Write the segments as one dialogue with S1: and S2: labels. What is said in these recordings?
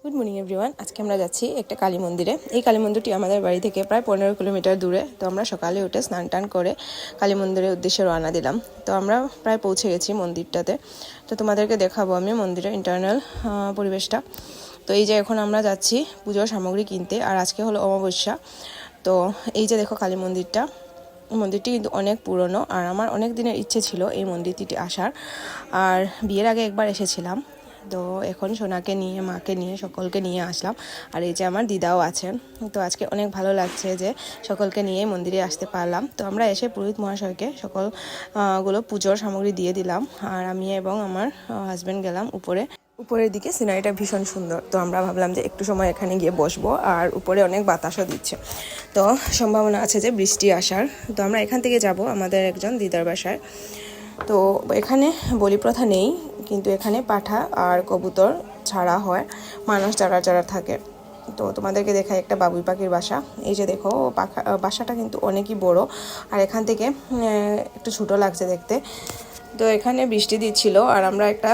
S1: Good morning everyone. আজকে আমরা যাচ্ছি একটা কালী মন্দিরে। এই কালী মন্দিরটি আমাদের বাড়ি থেকে প্রায় 15 কিলোমিটার দূরে। তো আমরা সকালে উঠে স্নান টান করে কালী মন্দিরের উদ্দেশ্যে রওনা দিলাম। তো আমরা প্রায় পৌঁছে গেছি মন্দিরটাতে। তো তোমাদেরকে দেখাবো আমি মন্দিরের ইন্টারনাল পরিবেশটা। তো এই যে এখন আমরা যাচ্ছি পুজোর সামগ্রী কিনতে, আর আজকে হলো অমাবস্যা। তো এই যে দেখো কালী মন্দিরটি কিন্তু অনেক পুরনো, আর আমার অনেক দিনের ইচ্ছে ছিল এই মন্দিরটি আসার। আর বিয়ের আগে একবার এসেছিলাম। তো এখন সোনাকে নিয়ে, মাকে নিয়ে, সকলকে নিয়ে আসলাম। আর এই যে আমার দিদাও আছেন। তো আজকে অনেক ভালো লাগছে যে সকলকে নিয়ে মন্দিরে আসতে পারলাম। তো আমরা এসে পুরোহিত মহাশয়কে গুলো পুজোর সামগ্রী দিয়ে দিলাম। আর আমি এবং আমার হাজব্যান্ড গেলাম উপরের দিকে। সিনারিটা ভীষণ সুন্দর। তো আমরা ভাবলাম যে একটু সময় এখানে গিয়ে বসবো। আর উপরে অনেক বাতাসও দিচ্ছে, তো সম্ভাবনা আছে যে বৃষ্টি আসার। তো আমরা এখান থেকে যাব আমাদের একজন দিদার বাসায়। তো এখানে বলি প্রথা নেই, কিন্তু এখানে পাঠা আর কবুতর ছাড়া হয়, মানুষ যারা থাকে। তো তোমাদেরকে দেখাই একটা বাবুই পাখির বাসা। এই যে দেখো বাসাটা কিন্তু অনেকই বড়, আর এখান থেকে একটু ছোটো লাগছে দেখতে। তো এখানে বৃষ্টি দিচ্ছিল, আর আমরা একটা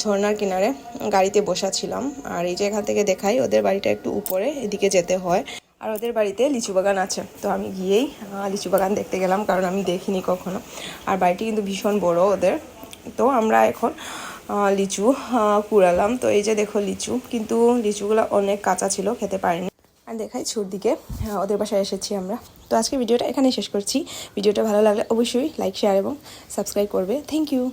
S1: ঝর্ণার কিনারে গাড়িতে বসা ছিলাম। আর এই যে এখান থেকে দেখাই, ওদের বাড়িটা একটু উপরে, এদিকে যেতে হয়। আর ওদের বাড়িতে লিচু বাগান আছে। তো আমি গিয়েই লিচু বাগান দেখতে গেলাম, কারণ আমি দেখিনি কখনো। আর বাড়িটি কিন্তু ভীষণ বড় ওদের। তো আমরা এখন লিচু কুড়ালাম। তো এই যে দেখো লিচু, কিন্তু লিচুগুলো অনেক কাঁচা ছিল, খেতে পারিনি। আর দেখাই ছুর দিকে ওদের বাসায় এসেছি আমরা। তো আজকে ভিডিওটা এখানেই শেষ করছি। ভিডিওটা ভালো লাগলে অবশ্যই লাইক, শেয়ার এবং সাবস্ক্রাইব করবে। Thank you.